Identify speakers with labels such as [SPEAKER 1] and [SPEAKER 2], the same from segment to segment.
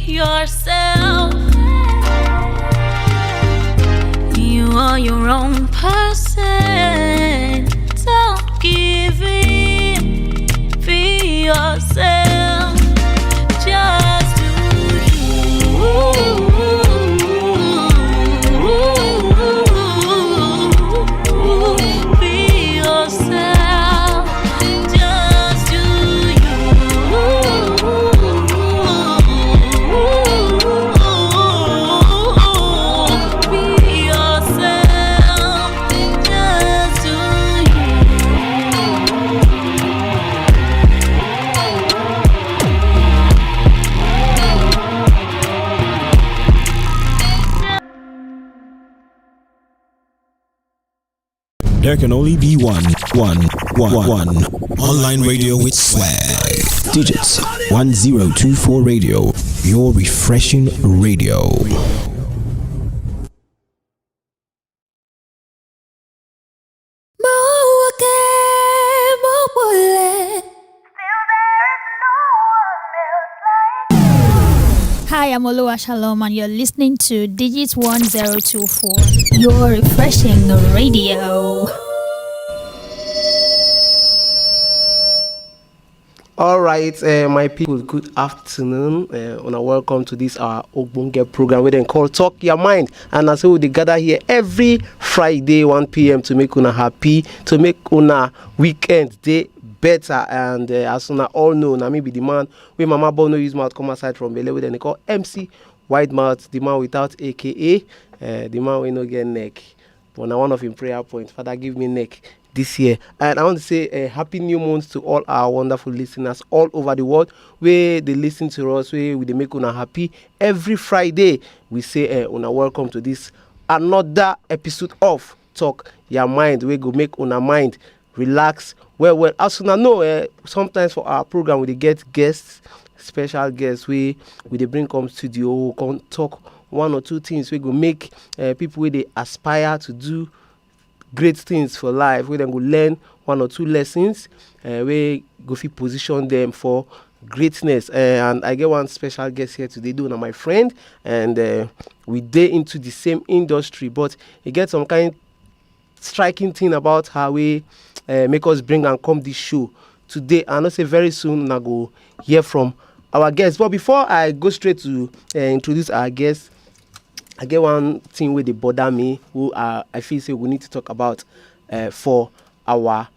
[SPEAKER 1] yourself. You are your own person. Don't give in. Be yourself. Just do you. Be yourself. Just do you. Be yourself. Just do
[SPEAKER 2] There can only be one online radio with swag. Digits 1024 Radio, your refreshing radio.
[SPEAKER 3] Hi, I'm Oluwa Shalom, and you're listening to Digits 1024, your refreshing radio.
[SPEAKER 4] All right, my people, good afternoon. Welcome to this our Ogbonge program we then call Talk Your Mind. And as we gather here every Friday 1 p.m. to make una happy, to make una weekend day better. And as una all know, na me be the man wey Mama Bono use mouth come aside from Bele, then they call MC Wide Mouth, the man without AKA, the man we no get neck. But now one of him prayer points, Father give me neck this year. And I want to say a happy new month to all our wonderful listeners all over the world where they listen to us, where they make una happy. Every Friday we say una welcome to this another episode of Talk Your Mind. We go make una mind relax. Well, as una know, sometimes for our program we dey get guests, special guests we dey bring come studio, come talk one or two things we go make people where they aspire to do great things for life, where they go learn one or two lessons, where go fit position them for greatness. And I get one special guest here today, doing my friend, and we dey into the same industry, but he get some kind striking thing about how we make us bring and come this show today. And I say very soon I go hear from our guests. But before I go straight to introduce our guests, I get one thing where they bother me, who I feel say we need to talk about for our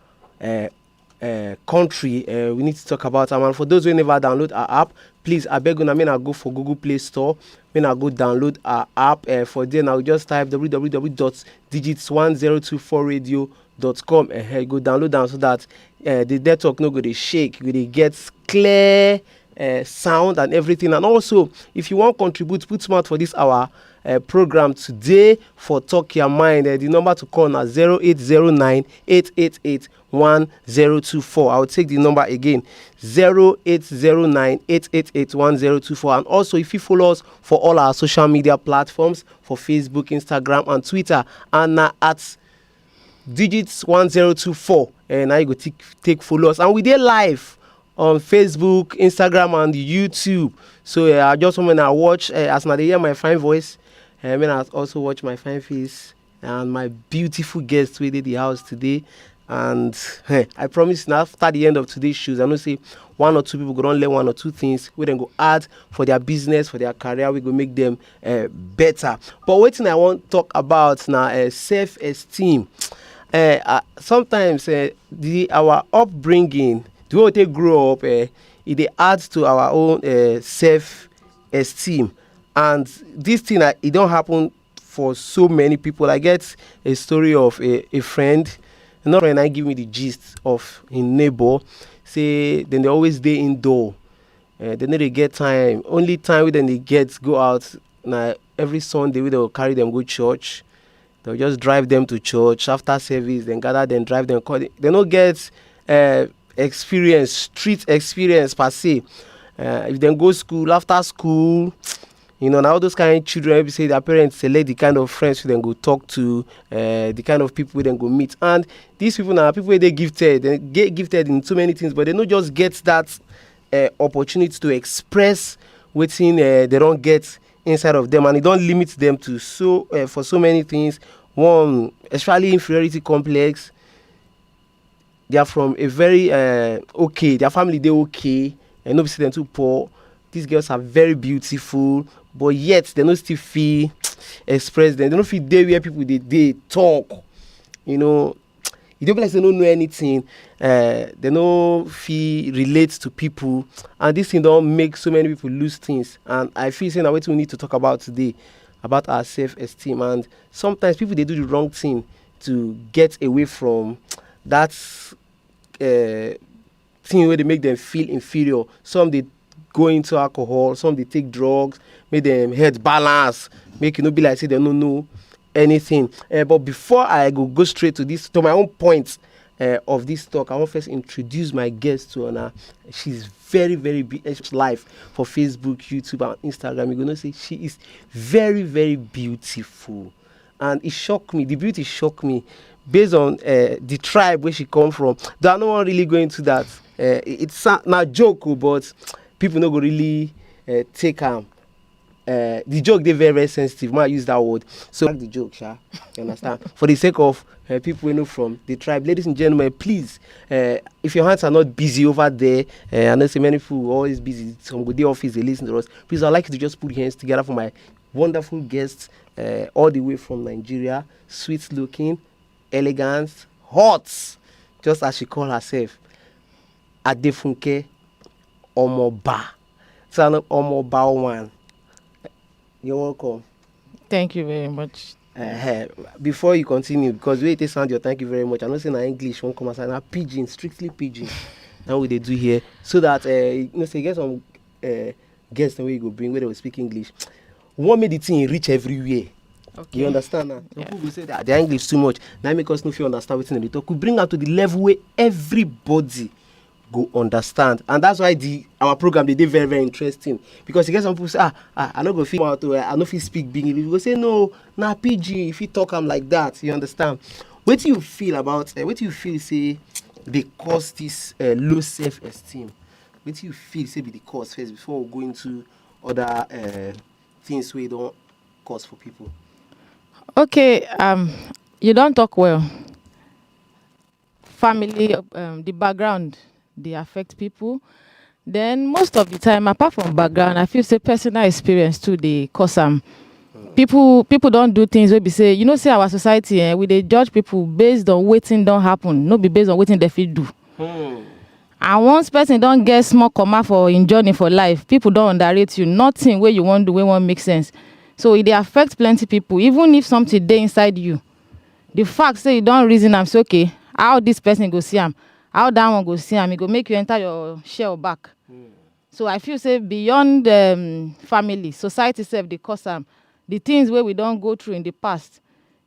[SPEAKER 4] country. We need to talk about them. And for those who never download our app, please, I beg you, I go for Google Play Store. When I go download our app, for then I'll just type www.digits1024radio.com. Go download them so that the network no go to shake, they get clear sound and everything. And also, if you want to contribute, put smart for this hour program today for Talk Your Mind. The number to call now 0809-888-1024. I'll take the number again, 0809-888-1024. And also, if you follow us for all our social media platforms, for Facebook, Instagram, and Twitter, and at Digits 1024, and now you go take follow us. And we did live on Facebook, Instagram, and YouTube. So I just want to watch, as now they hear my fine voice, and I also watch my fine face and my beautiful guests who did the house today. And I promise now after the end of today's shows, I'm going to say one or two people go don't learn one or two things. We then go add for their business, for their career. We go make them better. But what I want to talk about now is self-esteem. Sometimes our upbringing, the way they grow up, it adds to our own self-esteem. And this thing, it don't happen for so many people. I get a story of a friend. Not when I give me the gist of his neighbor. Say, then they always stay indoor. They never get time. Only time when they go out. Now every Sunday they will carry them go church. They'll just drive them to church after service. Then gather them, drive them. They don't get experience, street experience per se. If they go school, after school, you know, now those kind of children, we say their parents select the kind of friends who then go talk to, the kind of people who then go meet. And these people now, people where they get gifted in so many things, but they don't just get that opportunity to express waiting they don't get inside of them, and it don't limit them to for so many things. One, especially inferiority complex. They are from a very okay, their family they okay, and nobody see them too poor. These girls are very beautiful, but yet they don't still feel express them. They don't feel there where people they talk. You know, you don't like they don't know anything. They don't feel relate to people, and this thing don't make so many people lose things. And I feel saying that what we need to talk about today about our self-esteem. And sometimes people they do the wrong thing to get away from that thing where they make them feel inferior. Some they go into alcohol, some they take drugs, make them head balance, make you not be like say they don't know anything. But before I go straight to this, to my own point of this talk, I want to first introduce my guest to Anna. She's very, very live for Facebook, YouTube, and Instagram. You're gonna say she is very, very beautiful, and it shocked me. The beauty shocked me based on the tribe where she come from. Though I don't really go into that. It's not joke, but people not go really take the joke they very, very sensitive. Might use that word. So like the joke, Sha. You understand? For the sake of people we know from the tribe, ladies and gentlemen, please, if your hands are not busy over there, I know so many people are always busy. Some good day office they listen to us. Please, I'd like you to just put your hands together for my wonderful guest, all the way from Nigeria, sweet looking, elegant, hot, just as she call herself, Adefunke Omoba. So Omoba one. You're welcome.
[SPEAKER 5] Thank you very much.
[SPEAKER 4] Before you continue, because we take sound your thank you very much. I'm not saying English won't come aside. Now pidgin, strictly pidgin. Now what they do here, so that say get some guests where you go bring where they will speak English. What made the thing reach everywhere?
[SPEAKER 5] Okay.
[SPEAKER 4] You understand now?
[SPEAKER 5] Yeah.
[SPEAKER 4] People will say that their English too much. Now make us no feel understand what they talk. We bring them to the level where everybody go understand, and that's why our program they very, very interesting, because you get some people say I not go feel out I not feel speak big English. You go say no, nah PG if you talk I'm like that. You understand? What do you feel about what do you feel say they cause this low self-esteem? What do you feel say be the cause first before we go into other things we don't cause for people?
[SPEAKER 5] Okay, you don't talk well. Family, the background, they affect people. Then most of the time, apart from background, I feel say personal experience too, they cause some. People don't do things where be say, you know, say our society, we they judge people based on waiting don't happen, not be based on waiting they feel do. And once person don't get small comma for in journey for life, people don't underrate you. Nothing where you want to do, where won't make sense. So it they affect plenty people, even if something they inside you. The fact say you don't reason, I'm say okay, how this person go see him, how that one go see him, it go make you enter your shell back. So I feel say beyond family, society itself, they cause them. The things where we don't go through in the past,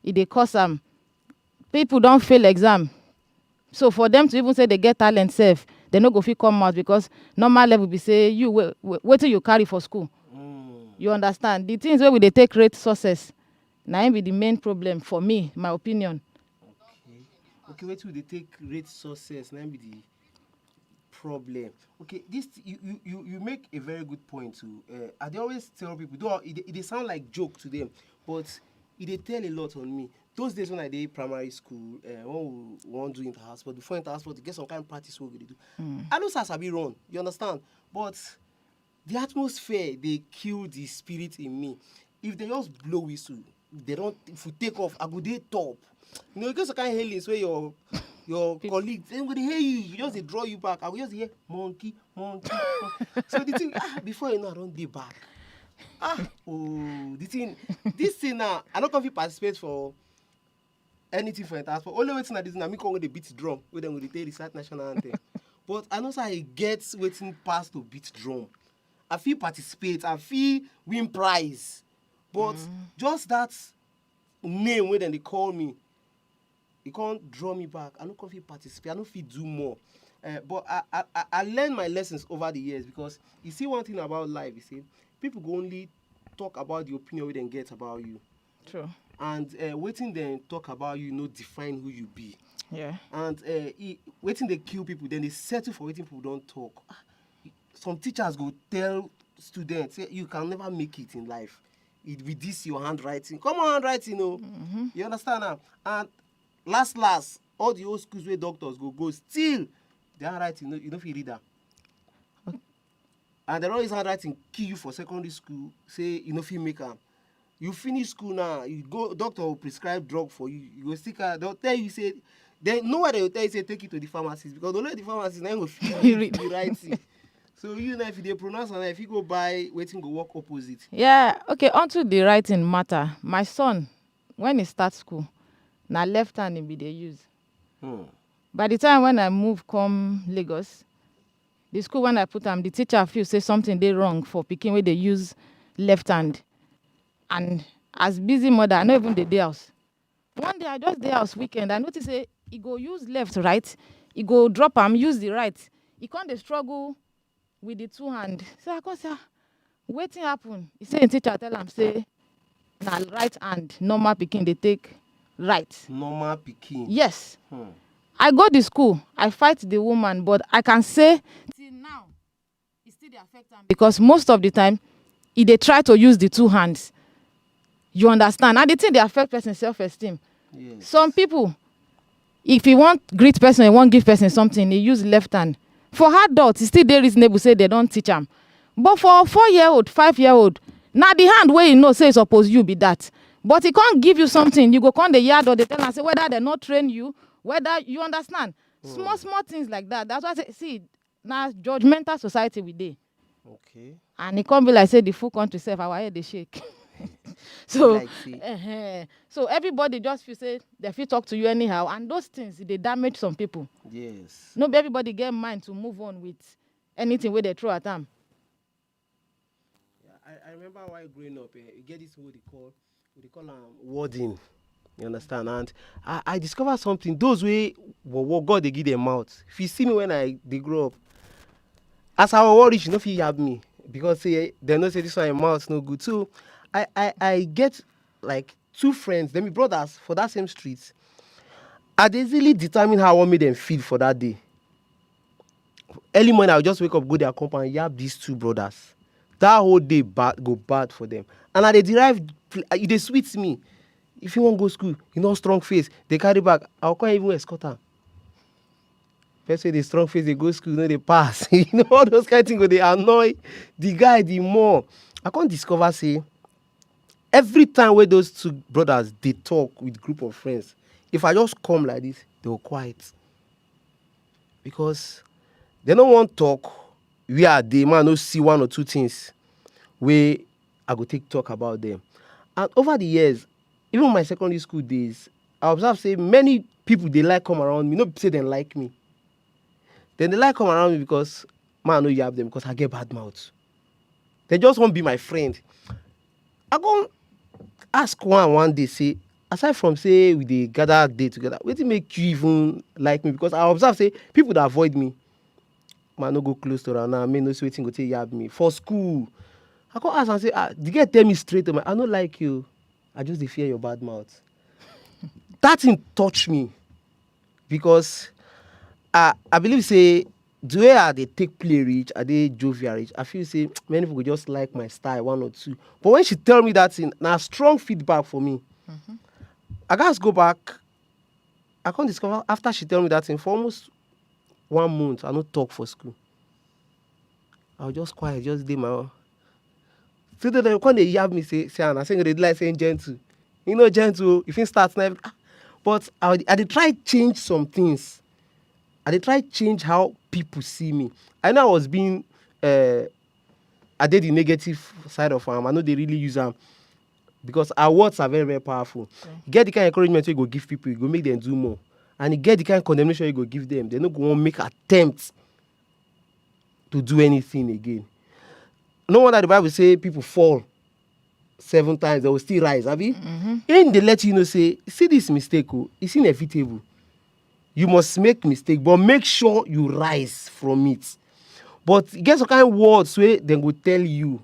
[SPEAKER 5] it they cause them. People don't fail exam. So for them to even say they get talent self, they no go fit come out, because normal level be say you wait till you carry for school. You understand? The things where we they take rate success, now be the main problem for me, my opinion.
[SPEAKER 4] Okay, wait till they take rate success, now be the problem. Okay, this you make a very good point too. I dey always tell people, though it sound like joke to them, but it they tell a lot on me. Those days when I did primary school, when we want to do inter-house, before inter-house, to get some kind of practice what we do. I know Sabi run, you understand? But the atmosphere, they kill the spirit in me. If they just blow whistle, they don't. If we take off, I go dey top. You know, you get some kind of hailings where your colleagues, they go dey hail you, just they draw you back. I go just hear monkey. So the thing, before you know, I don't dey back. This thing now, I don't come to participate for anything for entire sport. Only waiting at this now, me come with the beat drum, where them with the recite national anthem. But I know so I get waiting past to beat drum. I feel participate, I feel win prize. But just that name where then they call me, it can't draw me back. I don't feel participate, I don't feel do more. But I learned my lessons over the years, because you see one thing about life, you see, people go only talk about the opinion we then get about you.
[SPEAKER 5] True.
[SPEAKER 4] And waiting then talk about you, define who you be.
[SPEAKER 5] Yeah.
[SPEAKER 4] And waiting they kill people, then they settle for waiting people don't talk. Some teachers go tell student say you can never make it in life with this your handwriting. Come on, handwriting, You understand now? And last, all the old schools where doctors go still the handwriting, you don't feel read that. And they always handwriting kill you for secondary school. Say you know feel make am. You finish school now, you go doctor will prescribe drug for you. You go stick they'll tell you say they know what they will tell you say take it to the pharmacist because only the pharmacist now go read the writing. So you know if they pronounce and if you go buy waiting go work opposite.
[SPEAKER 5] Yeah, okay, onto the writing matter. My son, when he starts school, na left hand he be dey use. By the time when I move come Lagos, the school when I put am, the teacher feel say something dey wrong for pikin wey dey use left hand. And as busy mother, I no even dey house. One day I just dey house weekend, I notice say he go use left, right, he go drop am, use the right. He can't dey struggle with the two hand. So I come say, wetin happen? He say him teacher tell am say na right hand normal pikin dey take right.
[SPEAKER 4] Normal pikin.
[SPEAKER 5] Yes. I go to school, I fight the woman, but I can say till now it still dey affect am because most of the time he dey try to use the two hands. You understand? And the thing dey affect person self-esteem.
[SPEAKER 4] Yes.
[SPEAKER 5] Some people, if you want greet person, you want give person something, they use left hand. For adults, it's still dey reasonable say they don't teach them. But for 4-year-old, 5-year-old, now the hand where you know say suppose you be that. But he can't give you something. You go come the yard or they tell and say whether they not train you, whether you understand. Small things like that. That's why I say, see, now judgmental society we dey.
[SPEAKER 4] Okay.
[SPEAKER 5] And it can't be like say the full country self, our head they shake. So,
[SPEAKER 4] Like
[SPEAKER 5] so everybody just feel say they feel talk to you anyhow, and those things they damage some people.
[SPEAKER 4] yes.
[SPEAKER 5] No be everybody get mind to move on with anything where they throw at them.
[SPEAKER 4] I remember while growing up, you get this what they call wording. You understand? And I discovered something. Those way what God they give them mouth. If you see me when they grow up, as I was rich, you know if you have me because say they know say this one mouth no good. So I get like 2 friends, them brothers for that same street. I easily determine how I want me them feel for that day. Early morning, I'll just wake up, go their compound, yab these 2 brothers. That whole day go bad for them. And they derive, they sweet me. If you want to go school, you know strong face, they carry back. I can't even escort them. First say the strong face, they go school, you know they pass. You know all those kind of things, they annoy the guy the more. I can't discover say every time where those 2 brothers they talk with group of friends, if I just come like this, they will quiet because they don't want talk. We are the man who see 1 or 2 things where I go talk about them. And over the years, even my secondary school days, I observe say many people they like come around me. Not say they like me. Then they like come around me because man I know you have them because I get bad mouth. They just won't be my friend. I go ask one day, say, aside from say we dey gather day together, wetin make you even like me? Because I observe say people that avoid me, man no go close to am now, me no see wetin go take yab me. For school, I go ask and say, the girl tell me straight, I no like you. I just dey fear your bad mouth. That thing touch me because I believe say the way I dey take play reach, I dey jovial reach, I feel say many people just like my style 1 or 2. But when she tell me that thing, na strong feedback for me. I guys go back. I can't discover after she tell me that thing for almost 1 month. I no talk for school. I was just quiet, just did my own. So then when they yab me say and I say they like saying gentle. You know gentle, if it starts now. But I did try change some things. I did try change how people see me. I know I was being I did the negative side of them. I know they really use them. Because our words are very, very powerful.
[SPEAKER 5] Okay.
[SPEAKER 4] You get the kind of encouragement you go give people, you go make them do more. And you get the kind of condemnation you go give them. They're not going to make attempts to do anything again. No wonder the Bible say people fall 7 times, they will still rise, have you? And they let you know, say, see this mistake, it's inevitable. You must make mistake, but make sure you rise from it. But get some kind of words where they will tell you,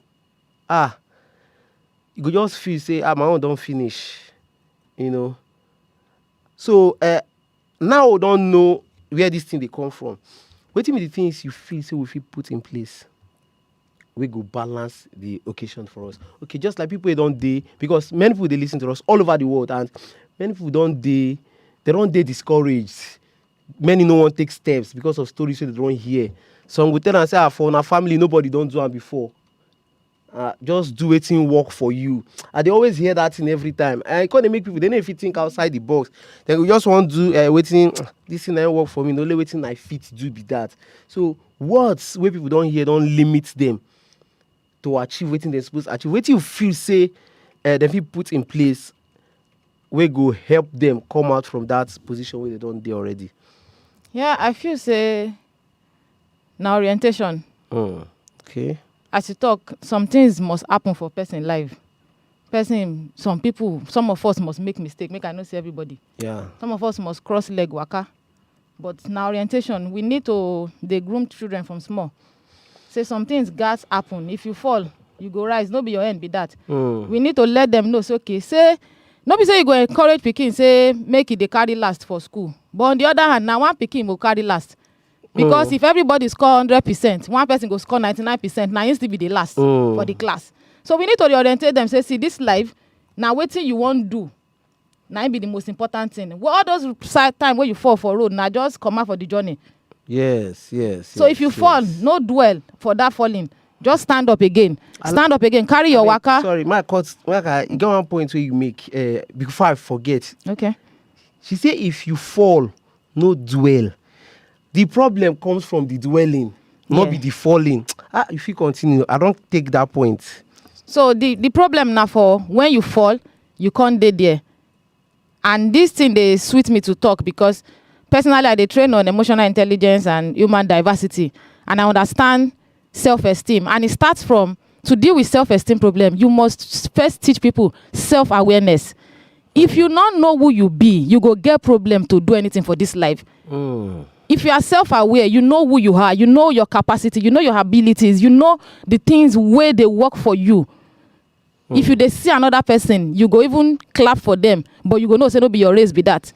[SPEAKER 4] you go just feel, say, my own don't finish. You know. So, now we don't know where this thing they come from. What are the things you feel, say, we feel put in place? we go balance the occasion for us. Okay, just like people don't dey, because many people they listen to us all over the world, and many people they don't dey discouraged. Many no one take steps because of stories wey they don't hear. Some go tell and say, for our family nobody don't do am before. Just do wetin work for you. They always hear that thing every time. And they make people, they know if you think outside the box. They go just want to do wetin this thing ain't work for me. No only wetin I fit do be that. So words where people don't hear don't limit them to achieve wetin they supposed to achieve. Wetin you feel say they fit put in place we go help them come out from that position where they don't dey already.
[SPEAKER 5] Yeah, I feel say now orientation.
[SPEAKER 4] Okay.
[SPEAKER 5] As you talk, some things must happen for person life. Some people, some of us must make mistake. Make I not say everybody.
[SPEAKER 4] Yeah.
[SPEAKER 5] Some of us must cross leg waka. But now orientation, we need to they groom children from small. Say some things got happen. If you fall, you go rise. No be your end, be that. We need to let them know. So okay, say no be say you go encourage pikin, say make it they carry last for school. But on the other hand, now one pikin will carry last. Because if everybody score 100%, one person go score 99%, now you still be the last for the class. So we need to reorientate them, say, see, this life, now waiting you won't do. Now it be the most important thing. Well, all those side time where you fall for road, now just come out for the journey.
[SPEAKER 4] Yes.
[SPEAKER 5] So if you fall, no dwell for that falling. Just stand up again. Stand up again. Carry your waka.
[SPEAKER 4] Sorry, you got one point where you make before I forget.
[SPEAKER 5] Okay.
[SPEAKER 4] She said if you fall, no dwell. The problem comes from the dwelling, not be the falling. If you continue, I don't take that point.
[SPEAKER 5] So the problem now for when you fall, you can't dey there. And this thing they sweet me to talk because personally I dey train on emotional intelligence and human diversity, and I understand self-esteem. And it starts from to deal with self-esteem problem. You must first teach people self-awareness. If you not know who you be, you go get problem to do anything for this life. If you are self-aware, you know who you are, you know your capacity, you know your abilities, you know the things where they work for you. If you they see another person, you go even clap for them, but you go know say no be your race be that.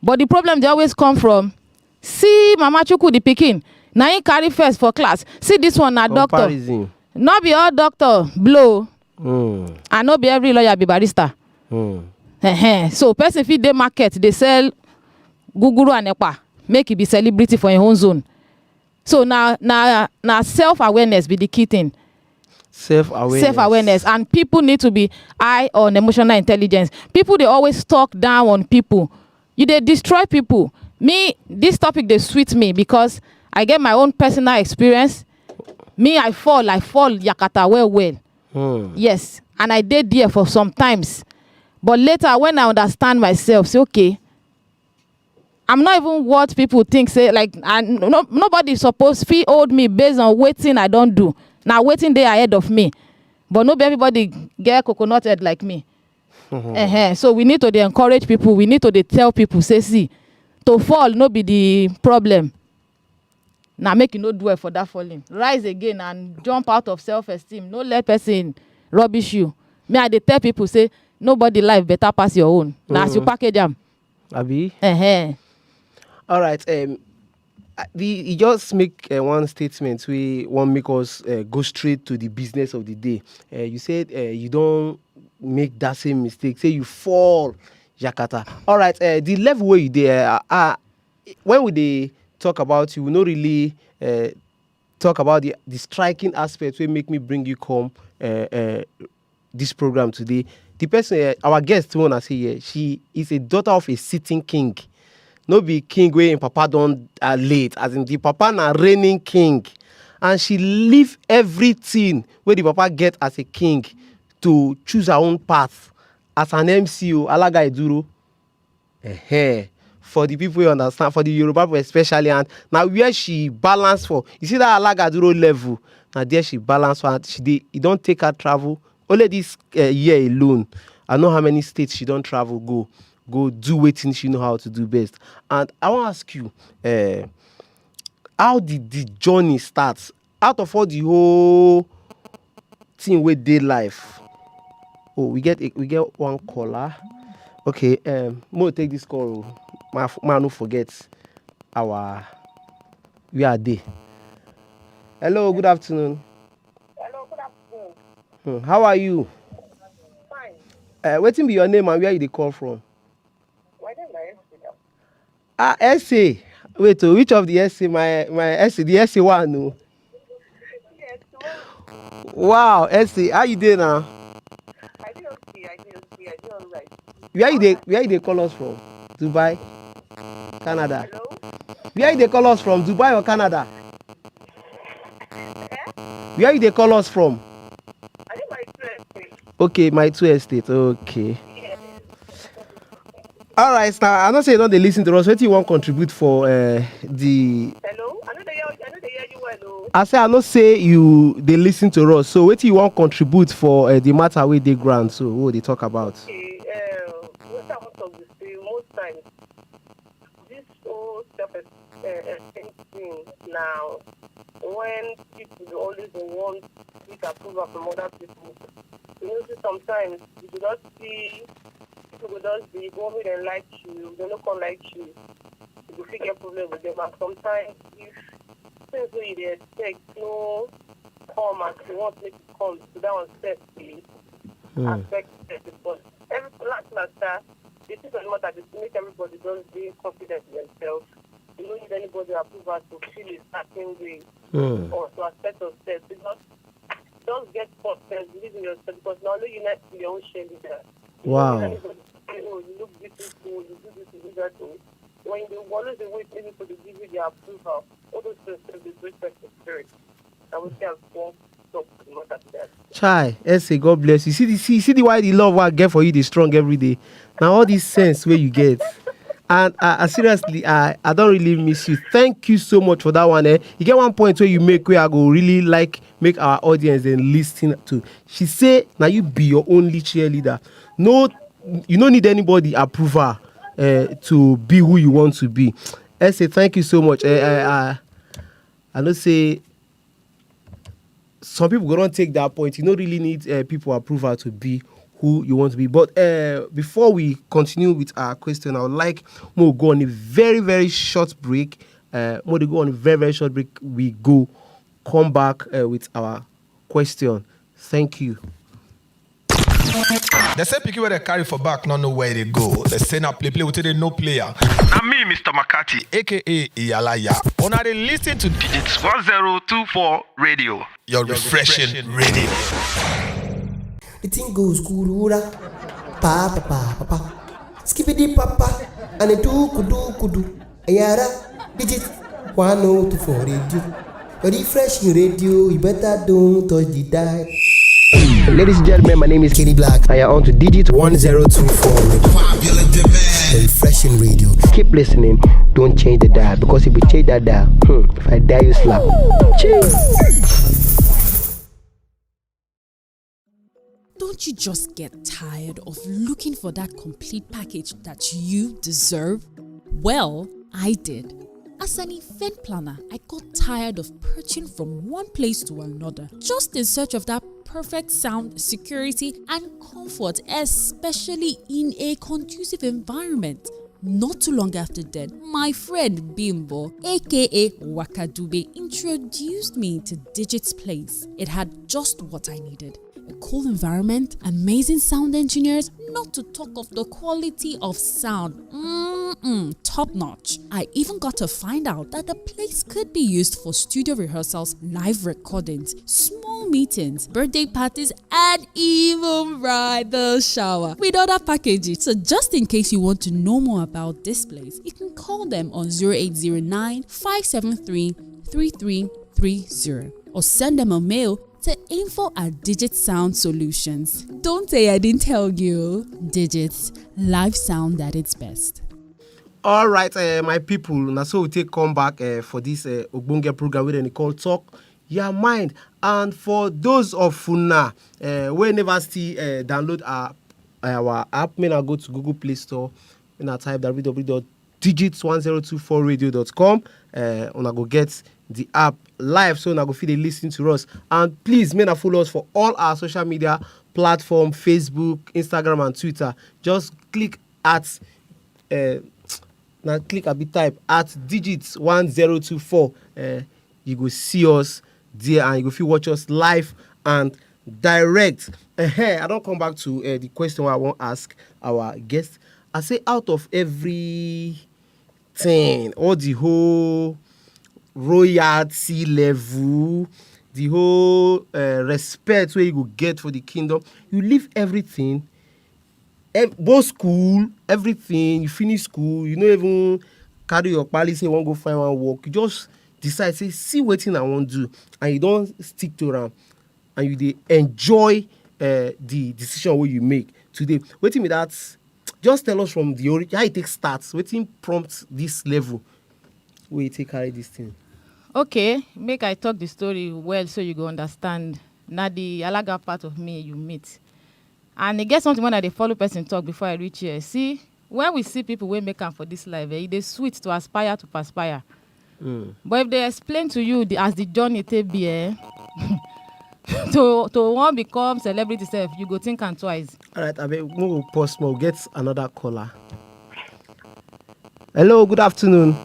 [SPEAKER 5] But the problem they always come from, see Mama Chuku the pikin, now he carry first for class. See this one na doctor. Not be all doctor blow, and not be every lawyer be barrister. So person fit dey market, they sell guguru and ekpa. Make it be celebrity for your own zone. So now self-awareness be the key thing. Self-awareness. And people need to be high on emotional intelligence. People, they always talk down on people. They destroy people. Me, this topic, they sweet me because I get my own personal experience. Me, I fall yakata well. Yes. And I did there for some times. But later, when I understand myself, say, okay, I'm not even what people think, say, like, nobody supposed to hold me based on waiting I don't do. Now, waiting they ahead of me. But not everybody get coconut head like me. So we need to encourage people. We need to tell people, say, see, to fall, no be the problem. Now, make you no dwell for that falling. Rise again and jump out of self-esteem. No let person rubbish you. Me, I tell people, say, nobody life better pass your own. Now, as you package them.
[SPEAKER 4] Abi? All right. He just make one statement we want make us go straight to the business of the day. You said you don't make that same mistake. Say you fall, Yakata. All right. The level where you there, when we talk about you, we not really talk about the striking aspect will make me bring you come this program today. The person, our guest, wanna say here, she is a daughter of a sitting king. No be king where in papa don't late, as in the papa na reigning king, and she leave everything where the papa get as a king to choose her own path as an MCO, Alaga Eduro. For the people who understand, for the Yoruba people especially, and now where she balance for, you see that Alaga Eduro level, now there she balance for, and you don't take her travel. Only this year alone, I know how many states she don't travel go do waiting she know how to do best. And I want to ask you, how did the journey start? Out of all the whole thing with day life. Oh, we get one caller. Okay, Mo take this call. Man, no forget we are there. Hello, good afternoon. How are you?
[SPEAKER 6] Fine.
[SPEAKER 4] Wetin be your name and where you dey call from?
[SPEAKER 6] Why don't I ask you?
[SPEAKER 4] Essay. Wait, which of the essay? My essay, the essay one. No.
[SPEAKER 6] Yes, well,
[SPEAKER 4] Wow, essay. How you doing now?
[SPEAKER 6] I did okay, I did all right.
[SPEAKER 4] Where you dey call us from? Dubai, Canada.
[SPEAKER 6] Hello?
[SPEAKER 4] Where you dey call us from? Dubai or Canada? Where you dey call us from?
[SPEAKER 6] I did my first.
[SPEAKER 4] Okay, my two estate. Okay.
[SPEAKER 6] Yes.
[SPEAKER 4] All right, now I know say you don't dey listen to us. What you want contribute for the?
[SPEAKER 6] Hello? I know they hear you well. Oh.
[SPEAKER 4] I say I know say you dey listen to us. So what you want contribute for the matter wey dey ground? So what they talk about?
[SPEAKER 6] Okay, what I want to say most times, this whole self-esteem thing now, when people always want seek approval from other people, you know, sometimes you do not see people will just be go ahead and like you, they don't come like you. You will figure problem with them, and sometimes if things wey you dey expect no come as you want make it come, so that one set the aspect but every last that the thing on matter is to make everybody just be confident in themselves. You don't need anybody approval to feel a certain way or to accept yourself. Just get confidence, believe in yourself, because now you need to be your own cheerleader.
[SPEAKER 4] Wow.
[SPEAKER 6] You look beautiful, you do this, you do that. When you always wait people to give you their approval, all those things will be great person spirit. I would say I've gone stop the matter to that.
[SPEAKER 4] Chai, essay. God bless you. See the why the love I get for you is strong every day. Now all this sense where you get. And seriously, I don't really miss you. Thank you so much for that one. You get one point where you make where I go really like make our audience and listen to. She say, now you be your only cheerleader. No, you don't need anybody approval to be who you want to be. I say thank you so much. I don't say some people go don't take that point. You don't really need people approval to be who you want to be. But before we continue with our question, I would like more go on a very, very short break. More to go on a very, very short break. We come back with our question. Thank you.
[SPEAKER 7] They say picky where they carry for back, not know where they go. They say now play with it, no player.
[SPEAKER 8] And me, Mr. Makati,
[SPEAKER 7] AKA Iyalaya. On are they listen to
[SPEAKER 8] it's 1024 radio.
[SPEAKER 7] your refreshing radio.
[SPEAKER 9] The thing goes kurura, pa pa pa pa pa, skippity papa, and a do kudu, ayara, digit 1024 radio. Your refreshing radio, you better don't touch the dial.
[SPEAKER 4] Ladies and gentlemen, my name is
[SPEAKER 9] Kenny Black.
[SPEAKER 4] I am on to Digit
[SPEAKER 9] 1024 radio. The refreshing radio.
[SPEAKER 4] Keep listening. Don't change the dial, because if you change that dial, if I die, you slap.
[SPEAKER 10] Don't you just get tired of looking for that complete package that you deserve? Well, I did. As an event planner, I got tired of perching from one place to another, just in search of that perfect sound, security, and comfort, especially in a conducive environment. Not too long after that, my friend Bimbo, aka Wakadube, introduced me to Digit's Place. It had just what I needed. A cool environment, amazing sound engineers, not to talk of the quality of sound. Top notch. I even got to find out that the place could be used for studio rehearsals, live recordings, small meetings, birthday parties, and even bridal shower with other packages. So just in case you want to know more about this place, you can call them on 0809 573 3330 or send them a mail to info@Digit Sound Solutions. Don't say I didn't tell you. Digits, live sound at its best.
[SPEAKER 4] All right, my people. Now, so we take come back for this Ogbonge program where they call Talk Your Mind. And for those of Funa, we never see download our app, may I go to Google Play Store and I type www.digits1024radio.com. And I go get the app live, so I go feel they listen to us. And please, may I follow us for all our social media platform, Facebook, Instagram, and Twitter. Just click at now click a bit type at Digits 1024. You go see us there and you go feel watch us live and direct. I don't come back to the question I want to ask our guest. I say out of everything, all the whole royalty level, the whole respect where you go get for the kingdom, you leave everything, both school, everything, you finish school, you don't even carry your pali, say you want to go find one work, you just decide, say, see what thing I want to do, and you don't stick to them, and you dey enjoy the decision what you make today. Wetin be that? Just tell us from the origin, how it take starts, wetin prompt this level, where you take carry this thing.
[SPEAKER 5] Okay, make I talk the story well so you go understand. Na the alaga part of me you meet. And e get something when I dey follow person talk before I reach here. See, when we see people wey make am for this life, e dey sweet to aspire to perspire. But if they explain to you as the journey take be, to wan become celebrity sef, you go think am twice.
[SPEAKER 4] All right, we will pause more. Get another caller. Hello, good afternoon.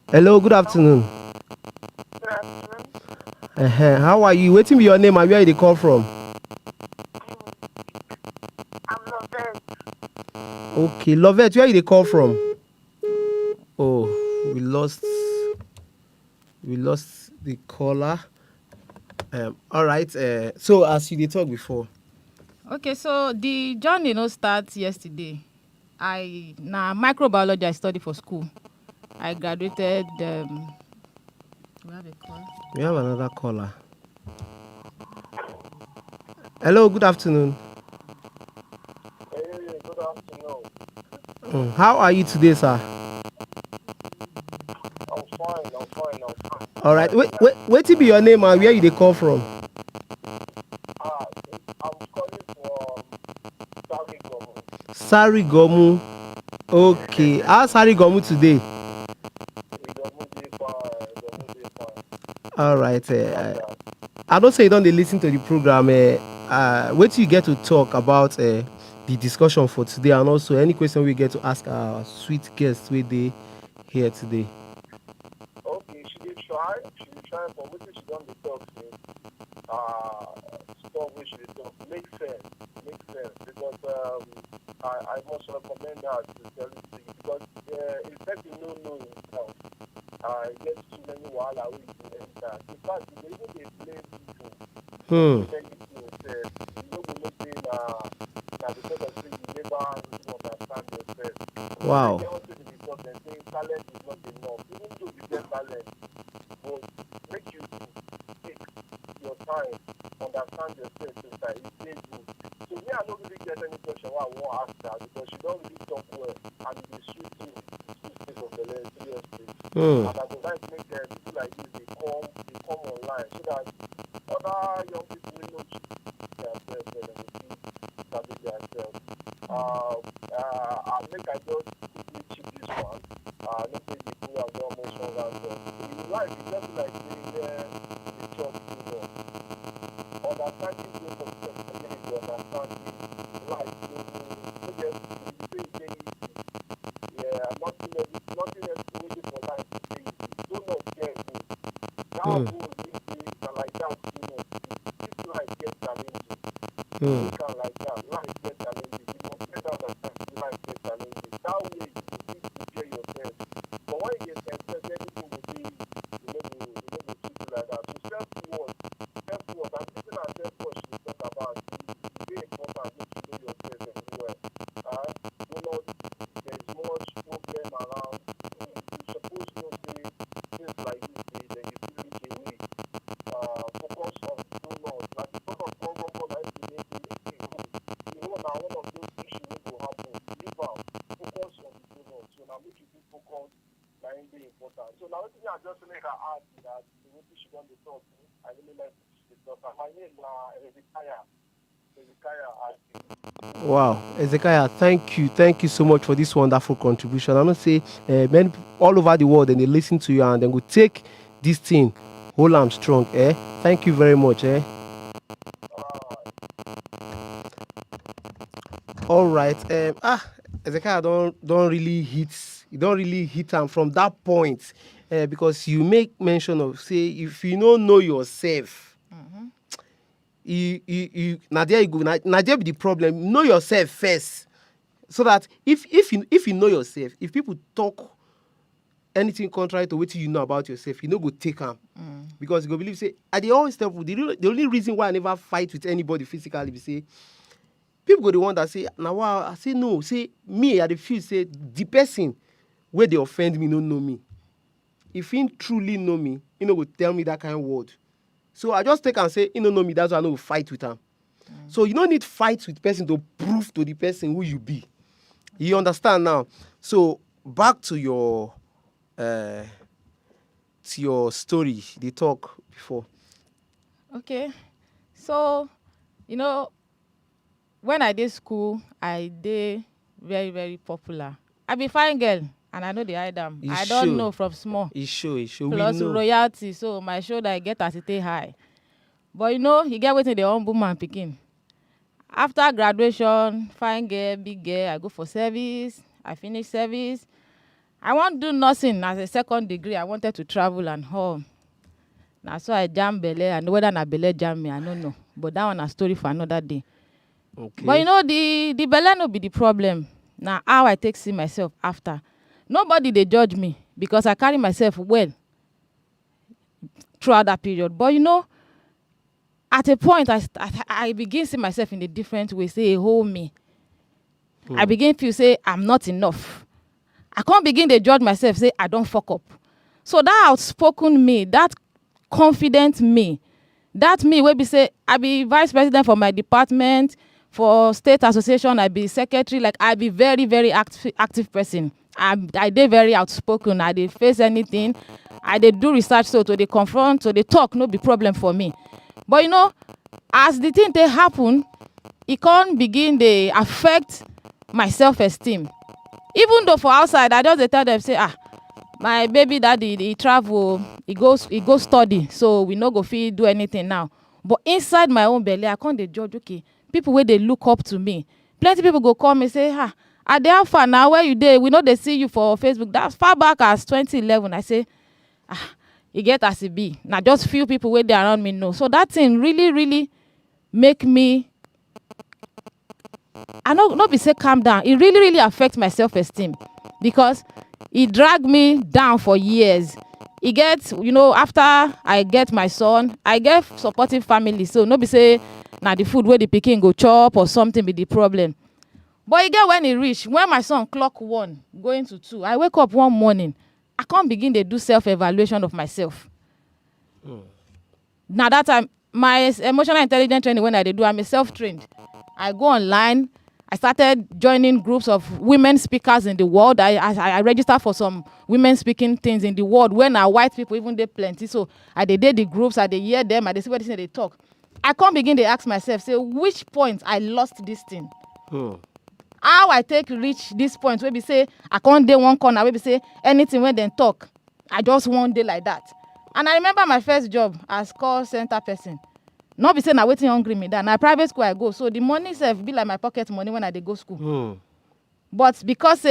[SPEAKER 4] Hello, good afternoon. How are you? Wetin be your name and where you dey call from?
[SPEAKER 6] I'm Lovette.
[SPEAKER 4] Okay, Lovette, where you dey call from? Oh, we lost the caller. All right. So as you dey talk before.
[SPEAKER 5] Okay, so the journey no start yesterday. Na microbiology I study for school. I graduated. We have a call.
[SPEAKER 4] We have another caller. Hello, good afternoon.
[SPEAKER 6] Hey, good afternoon.
[SPEAKER 4] How are you today, sir?
[SPEAKER 6] I'm fine.
[SPEAKER 4] All right. Wetin be your name and where you dey call from?
[SPEAKER 6] I'm calling from Sarigomu.
[SPEAKER 4] Sarigomu. Okay. How's Sarigomu today? All right. I don't say you don't listen to the program. Wait till you get to talk about the discussion for today, and also any question we get to ask our sweet guests with they here today.
[SPEAKER 6] Okay, she did try, but what she done the talk say, stuff which she talk makes sense, because I must recommend her to tell you because it's better to know himself. I get too many wahala with the enter. In fact, they even they blame people. Many people say, you know, we say na because of things you never understand yourself.
[SPEAKER 4] Wow.
[SPEAKER 6] They also be because they say talent is not enough. Even though you get talent, but make you take your time, understand yourself, so that it stays good. So me, I don't really get any question why I want to ask her because she don't really talk well and it is sweet too. State of the land, seriously. And I would like to make people like this they come online so that other young people will know themselves and establish themselves. I think I just quickly check this one. Let's say the people are more mentioned and in life it's just like the job understanding the community, understanding life. So just nothing else waiting for life to say do not get it. Now who like that, this life gets challenging. You can like that, life gets challenging. You must better understand life gets challenging. That way you need to prepare yourself. But when you get success, everything will be like that. So self-worth, and even our self-worth we talk about is very important to know yourself everywhere. Do not there's much problem around. You're supposed to say things like this, then you feel look away. Focus on do not. Like the sort of program for life you need to one of those issues that will happen. Leave out. Focus on the do not. So now make you be focused. That is very important. So now I just make her add that the way she done the talk, I really like the talk. My name is Ezekiah.
[SPEAKER 4] Wow, Ezekiah, thank you so much for this wonderful contribution. I'm gonna say men all over the world and they listen to you and then go take this thing, hold them strong. Thank you very much. All right. Ezekiah don't really hit them from that point because you make mention of say if you don't know yourself, you now there you go. Now there be the problem. Know yourself first, so that if you know yourself, if people talk anything contrary to what you know about yourself, you know go take them. Because you go believe say I dey always tell people the only reason why I never fight with anybody physically be say people go the one that say now I say no, say me I dey feel say the person where they offend me don't know me. If he truly know me, he no go tell me that kind of word. So I just take and say he don't know me, that's why I no fight with him. So you don't need fight with person to prove to the person who you be. You understand now? So back to your story, the talk before.
[SPEAKER 5] Okay. So, you know, when I did school, I did very, very popular. I be fine girl, and I know the hide am. I don't know from small.
[SPEAKER 4] It's sure.
[SPEAKER 5] Plus royalty, so my shoulder I get as it stay high. But you know, you get waiting the humble man picking. After graduation, fine girl, big girl, I go for service. I finish service. I want to do nursing as a second degree. I wanted to travel and home. Now, so I jam Bele. And whether na Bele jam me, I don't know. But that one a story for another day.
[SPEAKER 4] Okay.
[SPEAKER 5] But you know, the Bele no be the problem. Now, how I take see myself after. Nobody they judge me because I carry myself well throughout that period. But you know, at a point, I begin see myself in a different way. Say, hold me. I begin feel say I'm not enough. I can't begin to judge myself. Say I don't fuck up. So that outspoken me, that confident me, that me where be say I be vice president for my department, for state association, I be secretary. Like I be very, very active person. I dey very outspoken. I dey face anything. I dey do research, so to dey confront, so they talk, no be problem for me. But you know, as the thing they happen, it can't begin to affect my self-esteem. Even though for outside, I just dey tell them say, my baby daddy, he travel, he goes study, so we no go fit do anything now. But inside my own belly, I can't dey judge. Okay, people where they look up to me, plenty people go call me say, are they far now? Where you there? We know they see you for Facebook. That's far back as 2011. I say, you get as it be. Now just few people where they around me know. So that thing really, really make me. I not be say calm down. It really, really affects my self-esteem because it dragged me down for years. It gets, you know, after I get my son, I get supportive family. So no be say now the food where the pikin go chop or something be the problem. But you get when it reach, when my son clock 1, going to 2, I wake up one morning, I can't begin to do self-evaluation of myself. Now that time, my emotional intelligence training, when I do, I'm a self-trained. I go online. I started joining groups of women speakers in the world. I registered for some women speaking things in the world where now white people, even they plenty. So I did the groups, I did hear them, I did see what they talk. I can't begin to ask myself, say, which point I lost this thing? How I take reach this point where we say I can't day one corner where we say anything when they talk. I just one day like that. And I remember my first job as call center person. Not be saying I waiting hungry me that. Now private school I go. So the money self be like my pocket money when I dey go school. But because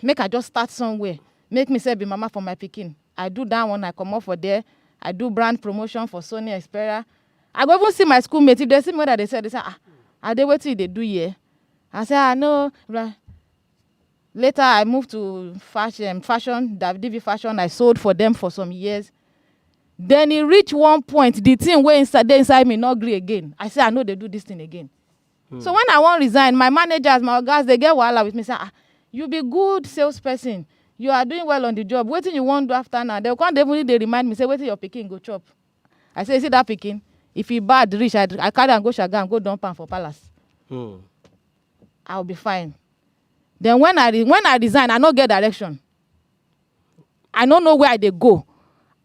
[SPEAKER 5] make I just start somewhere. Make me say be mama for my pikin. I do that one, I come up for there. I do brand promotion for Sony Xperia. I go even see my schoolmates. If they see me what they say, are they waiting they do here? I say, no. Later, I moved to fashion, DV Fashion. I sold for them for some years. Then it reached one point, the thing where inside me not agree again. I say, I know they do this thing again. So when I want to resign, my managers, my guys, they get wahala with me. Say, you be good salesperson. You are doing well on the job. What you want to do after now? They can't definitely they remind me, say, wait till your pikin go chop. I say, see that pikin? If he bad, rich, I carry and go Shagam, go dump am for palace. I'll be fine. Then when I resign, I don't get direction. I don't know where they go.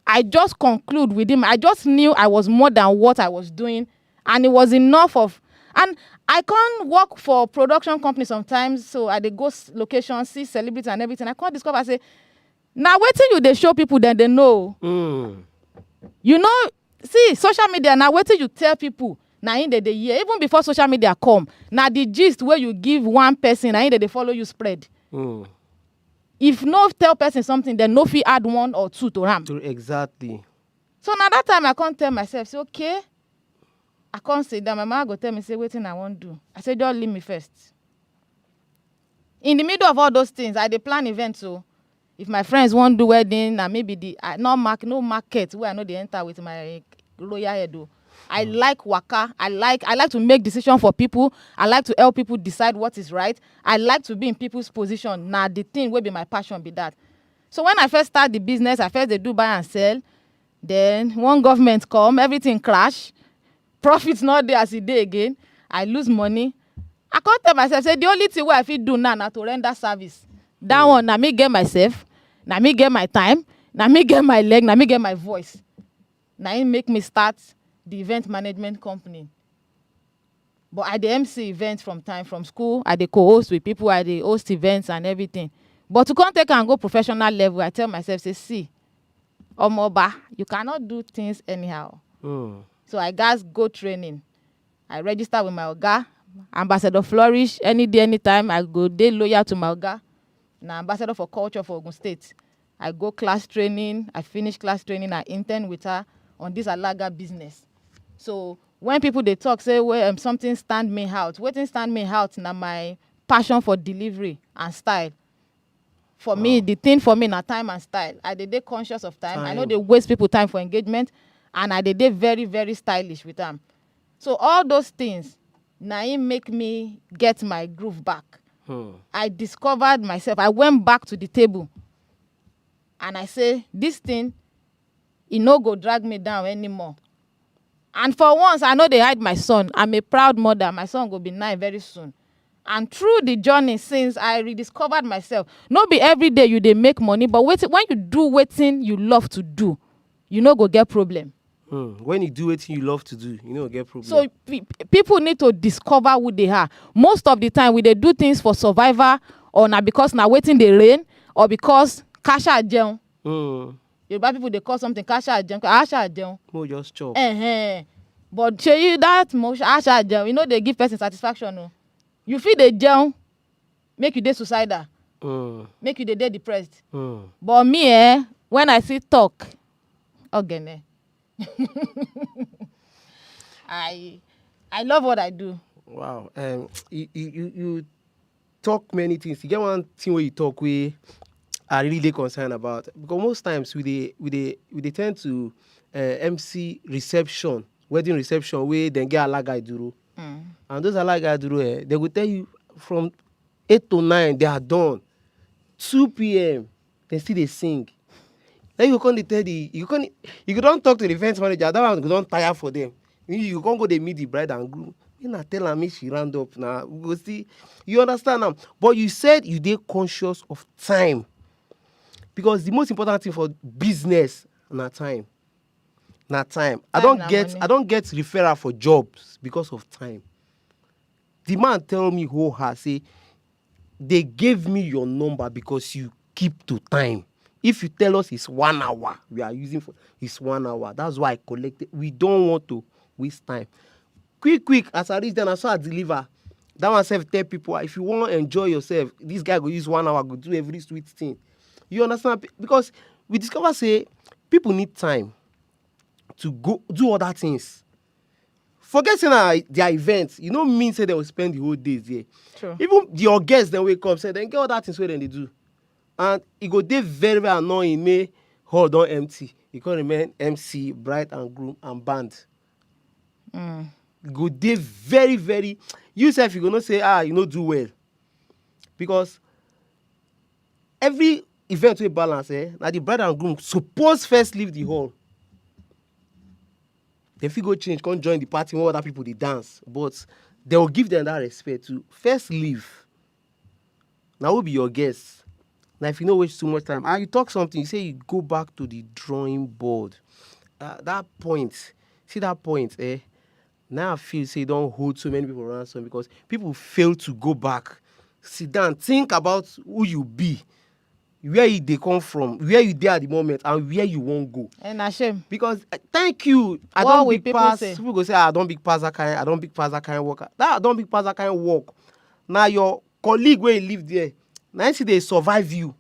[SPEAKER 5] I just conclude with him. I just knew I was more than what I was doing, and it was enough of. And I can't work for production company sometimes, so I dey go location, see celebrities and everything. I can't discover. I say, now wait till you they show people, then they know. You know, see social media. Now wait till you tell people. Now in the year, even before social media come, now the gist where you give one person, now in they follow you spread. If no tell person something, then no fee add 1 or 2 to ram.
[SPEAKER 4] Exactly.
[SPEAKER 5] So now that time I can't tell myself, say, okay, I can't sit down. My mama go tell me, say, wetin I wan do. I say, just leave me first. In the middle of all those things, I dey plan events. So if my friends wan do wedding, and maybe no market where I know they enter with my lawyer head. I like waka. I like to make decisions for people. I like to help people decide what is right. I like to be in people's position. Now the thing will be my passion be that. So when I first start the business, I first they do buy and sell. Then one government come, everything crash. Profits not there as it day again. I lose money. I can't tell myself, say the only thing what I fit do now to render service. That one, na me get myself, na me get my time, na me get my leg, na me get my voice. Now it make me start the event management company. But I dey MC events from school. I dey co-host with people. I dey host events and everything. But to come take and go professional level, I tell myself, say, see, Omoba, you cannot do things anyhow. So I guys go training. I register with my Oga, Ambassador Flourish. Any day, anytime, I go dey loyal to my Oga. Now Ambassador for Culture for Ogun State. I go class training. I finish class training. I intern with her on this Alaga business. So when people they talk, say, well, something stand me out. Wetin stand me out na my passion for delivery and style. For me, the thing for me na time and style. I dey conscious of time. I know they waste people time for engagement, and I dey very, very stylish with them. So all those things, na it make me get my groove back. I discovered myself. I went back to the table, and I say, this thing, it no go drag me down anymore. And for once, I know they hide my son. I'm a proud mother. My son will be 9 very soon. And through the journey, since I rediscovered myself, not be every day you they make money, but when you do wetin you love to do, you no go get problem.
[SPEAKER 4] When you do wetin you love to do, you no go get problem.
[SPEAKER 5] So people need to discover who they are. Most of the time, we they do things for survival, or na because na waiting they rain, or because kasha jeun. Yoruba people they call something kasha jeun. Kasha jeun.
[SPEAKER 4] No, just chop.
[SPEAKER 5] But show you that motion, kasha jeun. You know they give person satisfaction. No? You feel the jeun, make you dey suicidal, make you dey depressed. But me, when I see talk, okay, I love what I do.
[SPEAKER 4] Wow. You talk many things. You get one thing where you talk we are really concerned about, because most times we tend to MC reception, wedding reception, where then get alaga duro. And those alaga duro, they will tell you from 8 to 9 they are done. 2 p.m. they still they sing. Then you can't tell you don't talk to the event manager. That one don't tire for them. You can't go they meet the bride and groom. You not tell me she ran up now. We go see. You understand now? But you said you dey conscious of time, because the most important thing for business na time. Na time. I don't get referral for jobs because of time. The man tell me who has say they gave me your number because you keep to time. If you tell us it's 1 hour, we are using for it's 1 hour. That's why I collected. We don't want to waste time. Quick, as I reach then I saw I deliver. That one self tell people, if you want to enjoy yourself, this guy go use 1 hour, go do every sweet thing. You understand? Because we discover say people need time to go do other things. Forget saying their events, you know, mean say they will spend the whole days there.
[SPEAKER 5] True.
[SPEAKER 4] Even your guests then wake up, say then get other things where then they do. And it go dey very, very annoying. May hall don't empty. You can remain MC, bride and groom and band. Go dey very, very. You self you gonna say you know do well, because every event we balance now the bride and groom suppose first leave the hall. If you go change, can't join the party when other people they dance, but they will give them that respect to first leave. Now will be your guests. Now if you know waste too much time and you talk something, you say you go back to the drawing board. That point, see that point, now I feel say don't hold so many people ransom, because people fail to go back, sit down, think about who you be, where they come from, where you there at the moment, and where you won't go.
[SPEAKER 5] And a shame.
[SPEAKER 4] Because thank you, I
[SPEAKER 5] What
[SPEAKER 4] don't
[SPEAKER 5] will
[SPEAKER 4] big
[SPEAKER 5] people
[SPEAKER 4] pass.
[SPEAKER 5] say?
[SPEAKER 4] People go say I don't big pass that kind. I don't big pass that kind of work. That I don't big pass that kind of work. Now your colleague where you live there, now see they survive you.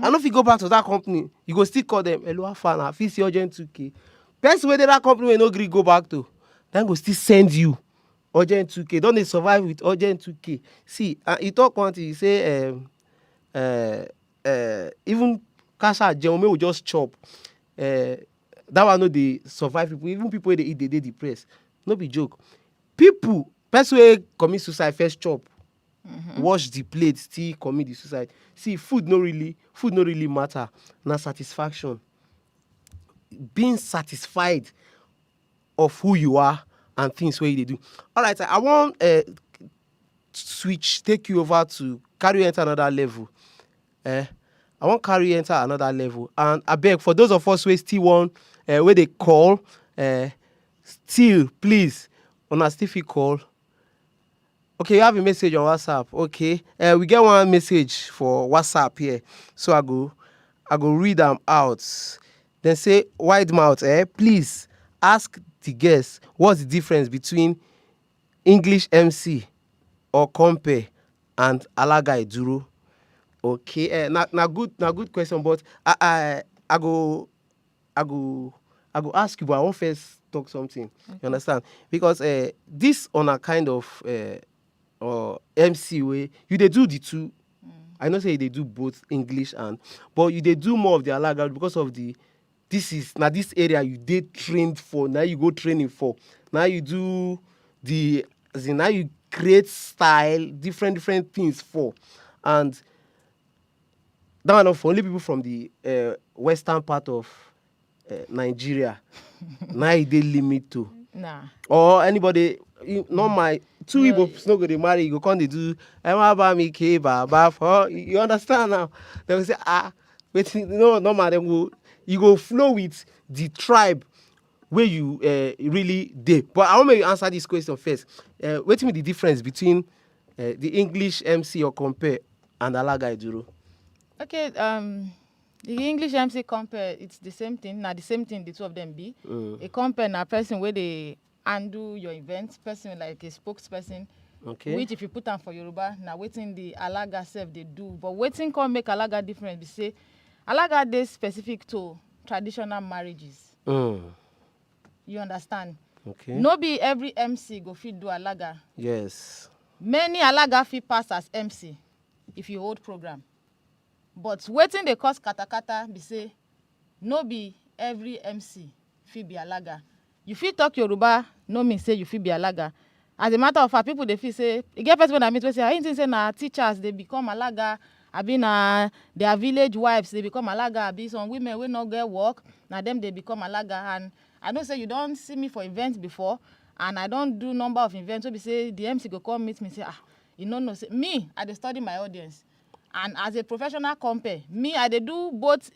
[SPEAKER 4] I know if you go back to that company, you go still call them hello fan, I feel urgent 2K. Person where that company will no agree go back to. then go still send you urgent 2k. Don't they survive with urgent 2k? See, you talk one thing, you say even Kasha Jeume will just chop. That one no they survive people. Even people they eat, they depressed. No be joke. People, person wey commit suicide first chop. Wash the plate, still commit the suicide. See, food no really matter. Na satisfaction. Being satisfied of who you are and things where you do. All right, I want take you over to carry you enter another level. I want carry you enter another level. And I beg for those of us who still want where they call, still please, on a still call. Okay, you have a message on WhatsApp. Okay, we get one message for WhatsApp here, so I go read them out. Then say, wide mouth, please ask the guest what's the difference between English MC or compare and Alaga Eduro. Okay, na good question, but I go ask you, but I want first talk something. Okay. You understand? Because this on a kind of or MC way, you they do the two. I know say they do both English but you they do more of the Alaga because of this area you did trained for. Now you go training for. Now you do now you create style, different things for, and that one for only people from the western part of Nigeria. Now they limit to.
[SPEAKER 5] Nah.
[SPEAKER 4] Or anybody. Not my two Igbo no go dey marry, you go come dey do you understand now? They will say wait, no normal them go, you go flow with the tribe where you really dey. But I want you answer this question first. What is the difference between the English MC or compare and Alaga Eduro?
[SPEAKER 5] Okay, the English MC compare, it's the same thing. Now the same thing the two of them be. A compare na person where they handle your event, person like a spokesperson. Okay. Which if you put on for Yoruba, now waiting the Alaga self they do. But waiting can make Alaga different. They say Alaga dey specific to traditional marriages. You understand? Okay. No be every MC go fit do Alaga.
[SPEAKER 4] Yes.
[SPEAKER 5] Many Alaga fit pass as MC if you hold program. But waiting they cause katakata be say no be every MC fit be Alaga. You fit talk Yoruba, no mean say you fit be Alaga. As a matter of fact, people they feel say, you get person when I meet we say, I ain't say na teachers they become Alaga, I be na their village wives they become Alaga, I be some women we not get work, na them they become Alaga. And I don't say you don't see me for events before, and I don't do number of events. So be say the MC go come meet me say, you know say me, I dey study my audience, and as a professional compare, me I dey do both.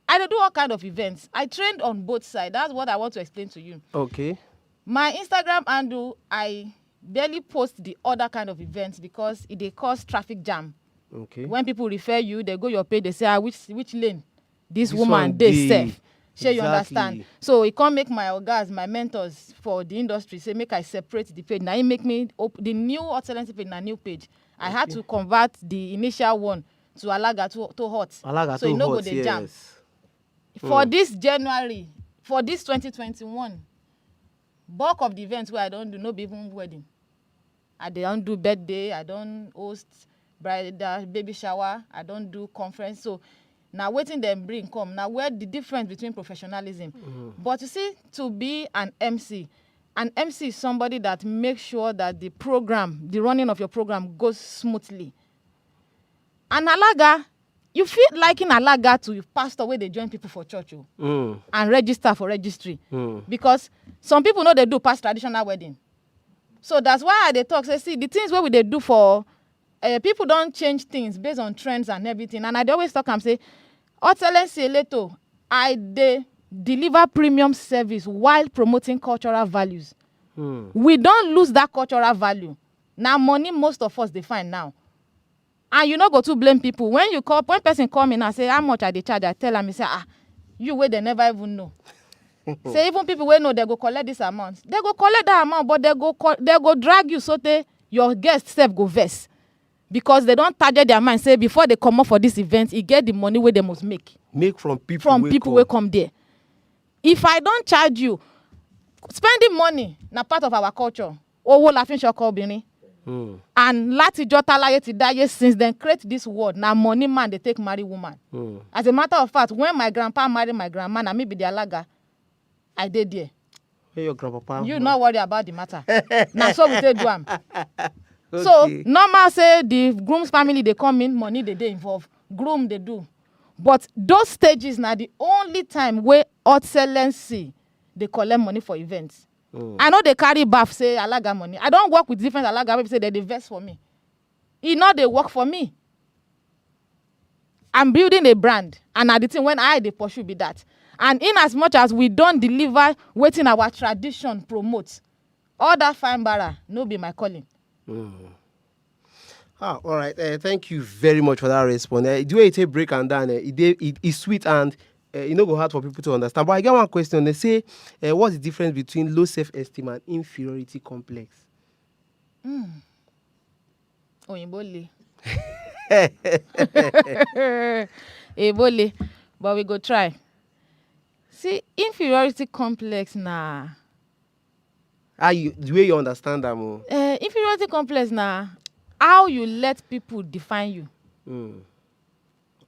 [SPEAKER 5] I do all kind of events. I trained on both sides. That's what I want to explain to you. Okay. My Instagram handle, I barely post the other kind of events because it cause traffic jam. Okay. When people refer you, they go your page, they say, which lane this woman they safe. Sure, you understand. So it can't make my organs, my mentors for the industry say make I separate the page. Now it make me the new excellence page, na new page. I had to convert the initial one to Alaga to hot. Alaga so you know go the jam. For this January, for this 2021, bulk of the events where I don't do no be even wedding. I don't do birthday, I don't host bridal baby shower, I don't do conference. So now waiting them bring come. Now where the difference between professionalism. But you see, to be an MC is somebody that makes sure that the program, the running of your program goes smoothly. And Alaga, you feel liking Alaga to pastor where they join people for church and register for registry. Because some people know they do past traditional wedding. So that's why they talk, say, see, the things where they do for people don't change things based on trends and everything. And I always talk and say, Excellency Leto, I deliver premium service while promoting cultural values. We don't lose that cultural value. Now money most of us they find now. And you not go to blame people. When person call me and say how much I they charge, I tell them, say, you wait, they never even know. Say even people will know they go collect this amount. They go collect that amount, but they go drag you so that your guests self go vex. Because they don't target their mind. Say before they come up for this event, you get the money where they must make.
[SPEAKER 4] Make from people
[SPEAKER 5] will come there. If I don't charge you, spending money na part of our culture. Owó la fi ń ṣọkọ obìnrin. And látijọ́ táláyé ti dáyé since then create this word na money man dey take marry woman. As a matter of fact, when my grandpa marry my grandma, na me be the alaga. I dey there.
[SPEAKER 4] Hey, your grandpapa.
[SPEAKER 5] You not worry about the matter. Na so we take do am. Okay. So normal say the groom's family they come in, money they involve. Groom they do. But those stages na the only time where excellency they collect money for events. I know they carry baff say alaga money. I don't work with different alaga people say they invest for me. E know they work for me. I'm building a brand and at the thing when I they pursue be that. And in as much as we don't deliver waiting our tradition promotes, all that fine bara no be my calling.
[SPEAKER 4] All right. Thank you very much for that response. The way you take break and down, it's sweet and go hard for people to understand. But I get one question. They say, what's the difference between low self-esteem and inferiority complex?
[SPEAKER 5] Oyinbole. Ebole. But we go try. See, inferiority complex na.
[SPEAKER 4] The way you understand them.
[SPEAKER 5] Inferiority complex na how you let people define you.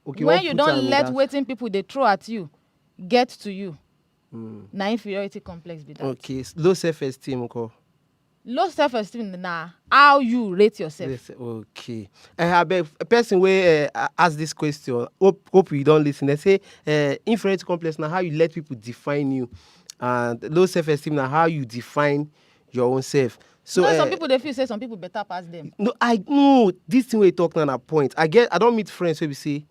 [SPEAKER 5] Okay, when you don't let waiting people they throw at you get to you. Na inferiority complex be that.
[SPEAKER 4] Okay, low self-esteem.
[SPEAKER 5] Low self-esteem na how you rate yourself.
[SPEAKER 4] Yes, okay. I have a person where ask this question. Hope you don't listen. They say inferiority complex na how you let people define you, and low self-esteem na how you define your own self. So
[SPEAKER 5] some people they feel say some people better pass them.
[SPEAKER 4] No, this thing we talk on a point. I don't meet friends where we say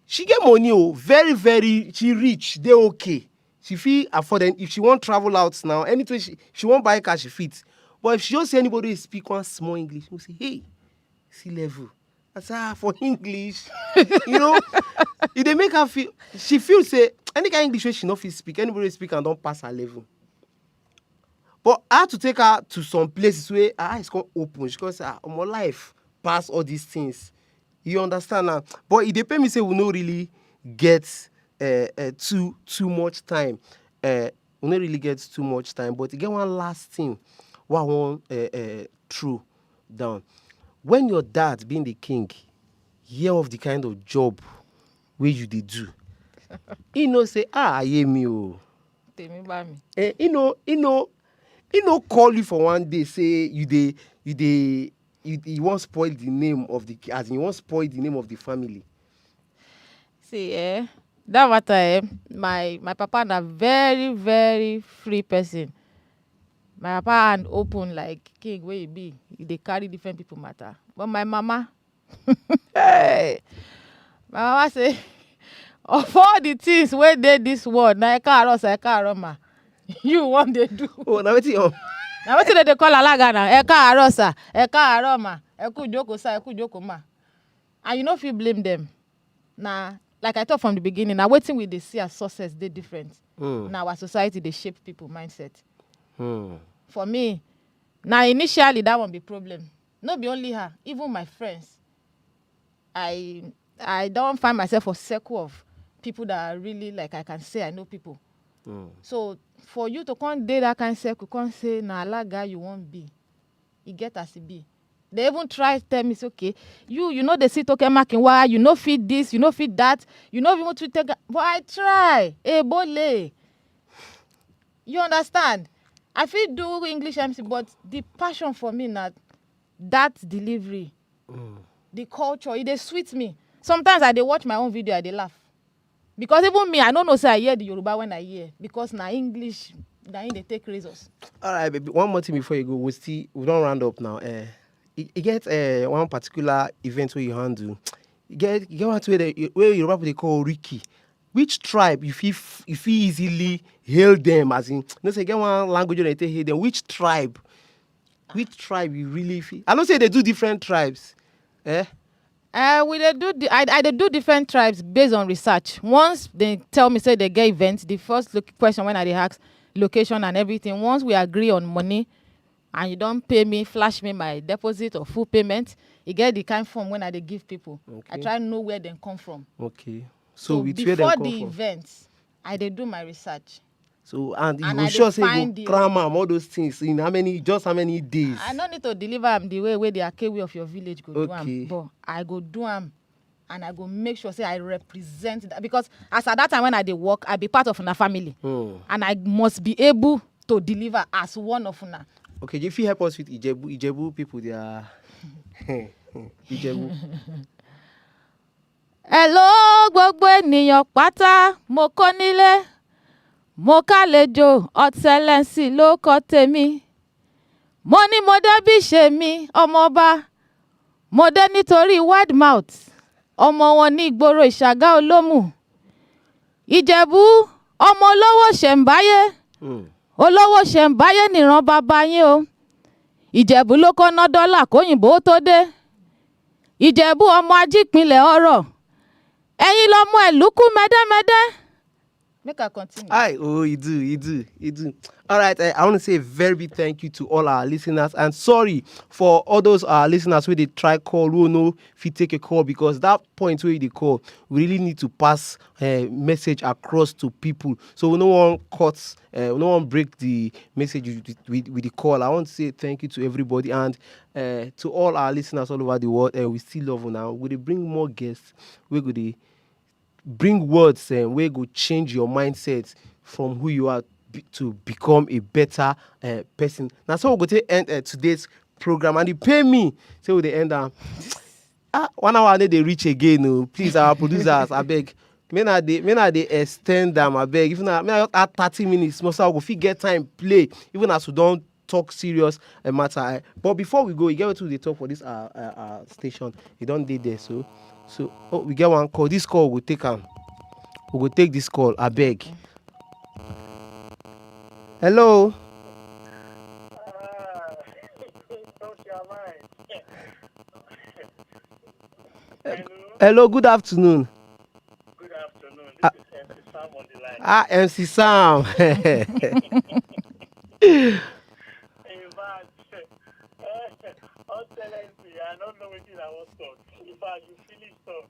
[SPEAKER 4] she get money, very, very, she rich, they okay. She feel afford them. If she want travel out now, anything she won't buy car, she fits. But if she just see anybody speak one small English, she'll say, hey, C level. I say, for English. If they make her feel, she feels say, any kind of English way she not feel speak, anybody speak and don't pass her level. But I had to take her to some places where her eyes can't open. She goes, say, my life pass all these things. You understand now? But if they pay me say we no really get too much time. We no really get too much time. But again, one last thing what I want through down. When your dad being the king, hear of the kind of job where you did do. He know say, I hear me. He know call you for one day, say you won't spoil the name of the as in you won't spoil the name of the family.
[SPEAKER 5] See, that matter, my papa na very, very free person. My papa hand open like king where he be. They carry different people matter. But my mama, my mama say, of all the things where they this world, na eka you want they do.
[SPEAKER 4] Oh, now what's it?
[SPEAKER 5] Now what they call alaga na? Eka arosa, eka aroma, eku joko sa, eku joko ma. And you know if you blame them. Now, like I thought from the beginning, now waiting with they see as success, they different. Now our society they shape people mindset. For me, now initially that won't be problem. Not be only her, even my friends. I don't find myself a circle of people that are really like I can say I know people. So for you to come date that kind of circle, come say na alaga you won't be. You get as it be. They even try to tell me, it's okay. You know they sit okay marking why you know feed this, you know feed that, you know even to take. But I try. Bole. You understand? I feel do English MC, but the passion for me not that delivery, the culture, it they sweet me. Sometimes I they watch my own video, I they laugh. Because even me, I don't know say I hear the Yoruba when I hear. Because na English, na they take reasons.
[SPEAKER 4] All right, baby. One more thing before you go. We don't round up now. You get one particular event where you handle. You get one to where Yoruba they call Riki. Which tribe you feel easily hail them as in? No say get one language where they hail them. Which tribe you really feel? I don't say they do different tribes.
[SPEAKER 5] I do different tribes based on research. Once they tell me say they get events, the first question when I ask location and everything. Once we agree on money, and you don't pay me, flash me my deposit or full payment, you get the kind form when I they give people. Okay. I try to know where they come from.
[SPEAKER 4] Okay.
[SPEAKER 5] So before the events, I they do my research.
[SPEAKER 4] So and you
[SPEAKER 5] And
[SPEAKER 4] go
[SPEAKER 5] I
[SPEAKER 4] sure
[SPEAKER 5] dey
[SPEAKER 4] say you
[SPEAKER 5] find
[SPEAKER 4] go
[SPEAKER 5] the-
[SPEAKER 4] cram am all those things in how many days?
[SPEAKER 5] I no need to deliver am the way the Akewi of your village go do
[SPEAKER 4] Okay.
[SPEAKER 5] am, but I go do am, and I go make sure say I represent that, because as at that time when I dey work, I be part of una family, and I must be able to deliver as one of una.
[SPEAKER 4] Okay, if you help us with Ijebu people, they are Ijebu.
[SPEAKER 5] Hello gbogbo ènìyàn pátá, mo kó nílé, mo kálejò, Excellency ló kọ tèmi. Mo ní mo dé bí ṣe mi, ọmọọba, mo dé nítorí wide mouth, ọmọ wọn ní ìgboro Ìṣàgá Olómù. Ìjẹ̀bú, ọmọ olówó ṣẹ̀ǹbáyé, olówó ṣẹ̀ǹbáyé nìran bàbá yín o. Ìjẹ̀bú ló kọ́ ná dọ́là kóyìnbó tó dé. Ìjẹ̀bú ọmọ ajípinlẹ̀ ọrọ̀. Ẹ̀yin lọmọ ẹ̀lúkú mẹ́dẹ́mẹ́dẹ́. Make I continue.
[SPEAKER 4] You do. All right, I want to say a very big thank you to all our listeners, and sorry for all those listeners who they try call who know if you take a call, because that point where they call, we really need to pass message across to people, so no one cuts, no one break the message with the call. I want to say thank you to everybody, and to all our listeners all over the world. We still love you now. We bring more guests. We go bring words where go change your mindset from who you are to become a better person. Now, so we're going to end today's program, and they pay me. So they end 1 hour they reach again. Oh. Please, our producers, I beg. May not they extend them, I beg. If not, may I add 30 minutes. Most of we get time play, even as we don't talk serious matter. But before we go, you get to the talk for this station. You don't did there, so we get one call. This call we'll take we will take this call. I beg. Hello. Hello. Good afternoon.
[SPEAKER 11] Good afternoon. This is MC Sam on the line.
[SPEAKER 4] MC Sam.
[SPEAKER 11] In fact, Excellency, I don't know what I want to talk. In fact, you finish talk.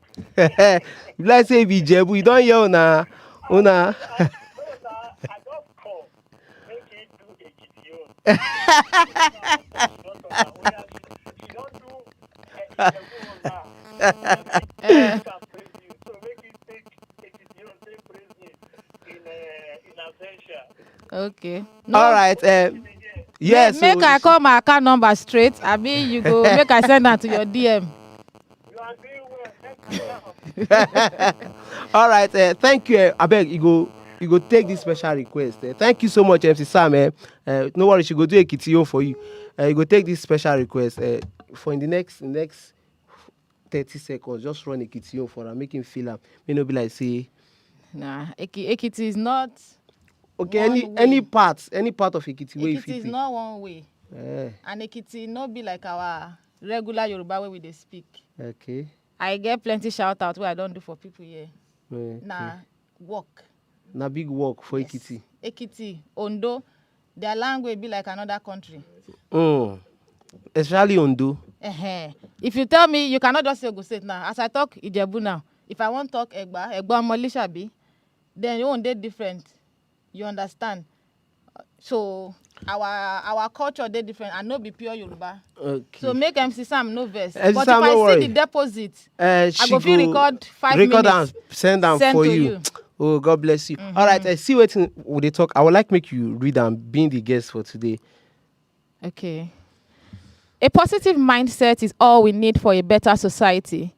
[SPEAKER 4] Let's say Ijebu, you don't hear una.
[SPEAKER 11] I don't call. Make it do a GTO. She don't do a so make it take a GTO, say praise me in absentia.
[SPEAKER 5] Okay.
[SPEAKER 4] All right. Yes.
[SPEAKER 5] Make I call my account number straight. I mean, you go make I send that to your DM.
[SPEAKER 11] You are doing well.
[SPEAKER 4] All right. Thank you. I beg you go take this special request. Thank you so much, MC Sam. No worries, you go do a KTO for you. You go take this special request for in the next 30 seconds. Just run a KTO for him, make him feel him. May not be like say.
[SPEAKER 5] Nah, Ekiti is not.
[SPEAKER 4] Okay, any part of Ekiti where you fit.
[SPEAKER 5] Ekiti is not one way. And Ekiti no be like our regular Yoruba way we dey speak.
[SPEAKER 4] Okay.
[SPEAKER 5] I get plenty shout out where I don't do for people here.
[SPEAKER 4] Okay.
[SPEAKER 5] Work.
[SPEAKER 4] Na big work for
[SPEAKER 5] Yes.
[SPEAKER 4] Ekiti.
[SPEAKER 5] Ekiti, Ondo, their language be like another country.
[SPEAKER 4] Especially Ondo.
[SPEAKER 5] If you tell me you cannot just say Ogun State now, as I talk Ijebu now, if I want talk Egba Molishabi, then you won't dey different. You understand? So our culture dey different and no be pure Yoruba.
[SPEAKER 4] Okay.
[SPEAKER 5] So make MC Sam no verse.
[SPEAKER 4] MC
[SPEAKER 5] But
[SPEAKER 4] Sam,
[SPEAKER 5] if I
[SPEAKER 4] no
[SPEAKER 5] see
[SPEAKER 4] worry.
[SPEAKER 5] the deposit,
[SPEAKER 4] I
[SPEAKER 5] go fit record 5
[SPEAKER 4] record
[SPEAKER 5] minutes.
[SPEAKER 4] and send them for
[SPEAKER 5] to
[SPEAKER 4] you. Oh, God bless you. All right, I see what they talk. I would like make you read and being the guest for today.
[SPEAKER 5] Okay. A positive mindset is all we need for a better society.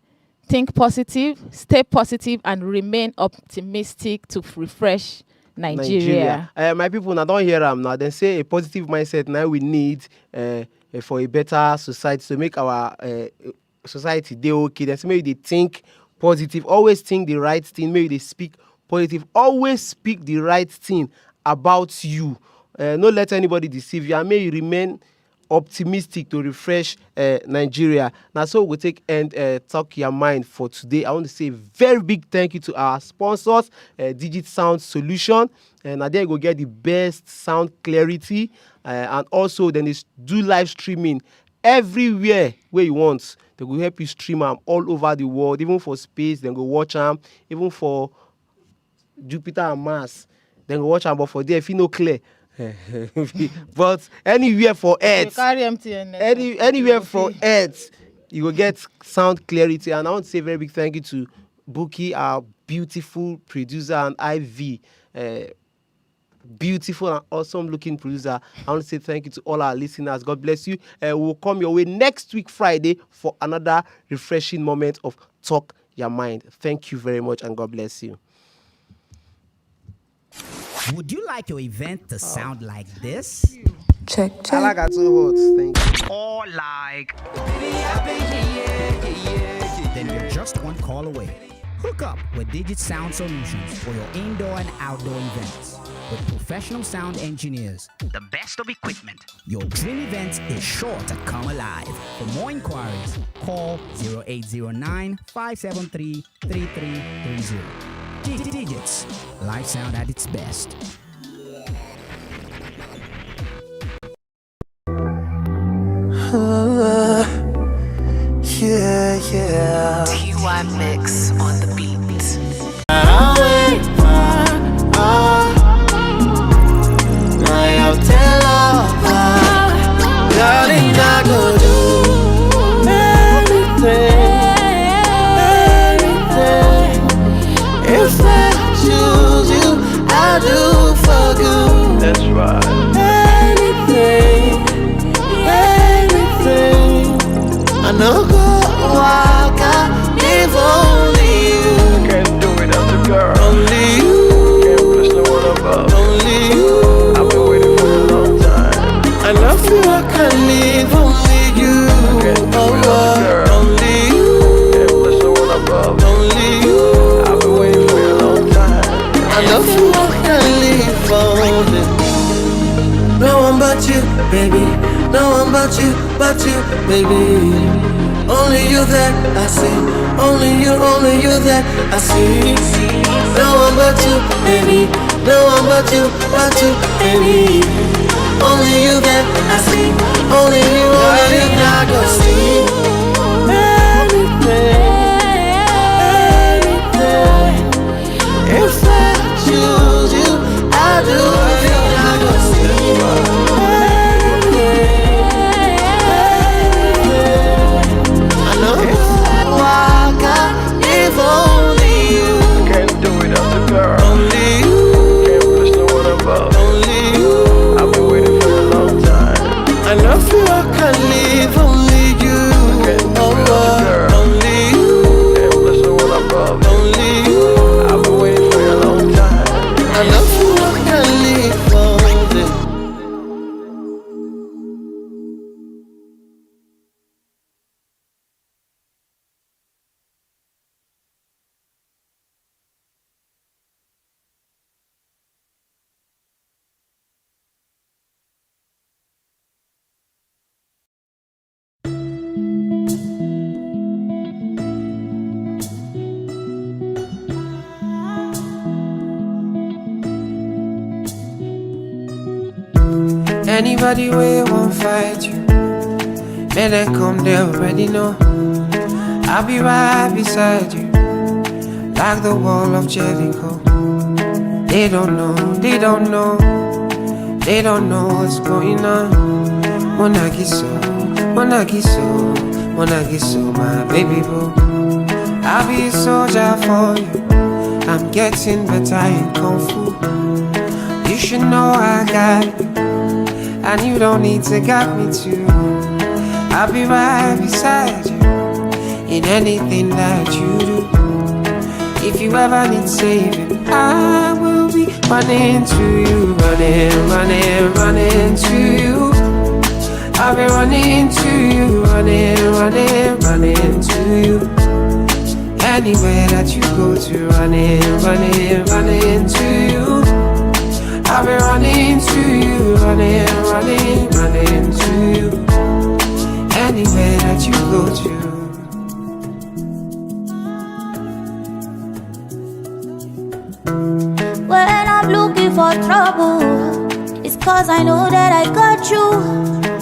[SPEAKER 5] Think positive, stay positive, and remain optimistic to refresh Nigeria.
[SPEAKER 4] My people now don't hear them now. They say a positive mindset now we need for a better society to make our society they okay. That's maybe they think positive. Always think the right thing. Maybe they speak positive. Always speak the right thing about you. Not let anybody deceive you. And may you remain optimistic to refresh Nigeria. Now, so we'll take and talk your mind for today. I want to say a very big thank you to our sponsors, Digit Sound Solution. And there you go get the best sound clarity. And also, then is do live streaming everywhere where you want. They will help you stream them all over the world, even for space. Then go watch them, even for Jupiter and Mars. then go watch am, but for there, if you no clear. But anywhere for Earth,
[SPEAKER 5] carry MTN.
[SPEAKER 4] Anywhere for Earth, you will get sound clarity. And I want to say a very big thank you to Buki, our beautiful producer, and Ivy, beautiful and awesome looking producer. I want to say thank you to all our listeners. God bless you. We'll come your way next week Friday for another refreshing moment of Talk Your Mind. Thank you very much, and God bless you.
[SPEAKER 12] Would you like your event to sound like this?
[SPEAKER 4] Check. I like that too hot. Thank you.
[SPEAKER 8] Or like.
[SPEAKER 12] Then you're just one call away. Hook up with Digit Sound Solutions for your indoor and outdoor events. With professional sound engineers,
[SPEAKER 8] The best of equipment.
[SPEAKER 12] your dream event is sure to come alive. For more inquiries, call 0809-573-3330. Digits, live sound at its best.
[SPEAKER 13] Yeah. TY Mix on the beat.
[SPEAKER 9] Darling, I go do anything. If I choose you, I do for good.
[SPEAKER 11] That's right.
[SPEAKER 9] Anything. I know go walk, I live only you.
[SPEAKER 11] Can't do it as a girl.
[SPEAKER 9] Only you.
[SPEAKER 11] Can't push no one above.
[SPEAKER 9] Only you.
[SPEAKER 11] I've been waiting for a long time.
[SPEAKER 9] I love you, I can live only you. Only you.
[SPEAKER 11] Can't push no one above.
[SPEAKER 9] Only you.
[SPEAKER 11] I've been waiting for a long time.
[SPEAKER 9] I love you, I can live only. No one but you, baby. No one but you, baby. Only you that I see. Only you that I see. No one but you, baby. No one but you, baby. Only you that I see. Only you that I go see. Anything. If I choose you, I do everything I go see. I know walk, I live only you.
[SPEAKER 11] Can't do it as a girl.
[SPEAKER 9] Only you.
[SPEAKER 11] Can't push no one above.
[SPEAKER 9] Only you.
[SPEAKER 11] I've been waiting for a long time.
[SPEAKER 9] I love you, I can live only you.
[SPEAKER 11] Can't do it as a girl.
[SPEAKER 9] Only you.
[SPEAKER 11] Can't push no one above.
[SPEAKER 9] Only you.
[SPEAKER 11] I've been waiting for a long time.
[SPEAKER 9] I love you, I can live only. Anybody way won't fight you, may they come, they already know. I'll be right beside you, like the wall of Jericho. They don't know, they don't know, they don't know what's going on. Monagiso, my baby boo. I'll be a soldier for you, I'm getting better in Kung Fu. You should know I got you, and you don't need to guide me too. I'll be right beside you in anything that you do. If you ever need saving, I will be running to you, running to you. I'll be running to you, running to you. Anywhere that you go to, running to you. I'll be running to you, running to you. Anywhere that you go to.
[SPEAKER 14] When I'm looking for trouble, it's cause I know that I got you.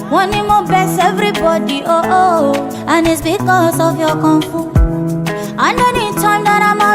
[SPEAKER 14] Wanting my best, everybody, oh, and it's because of your kung fu.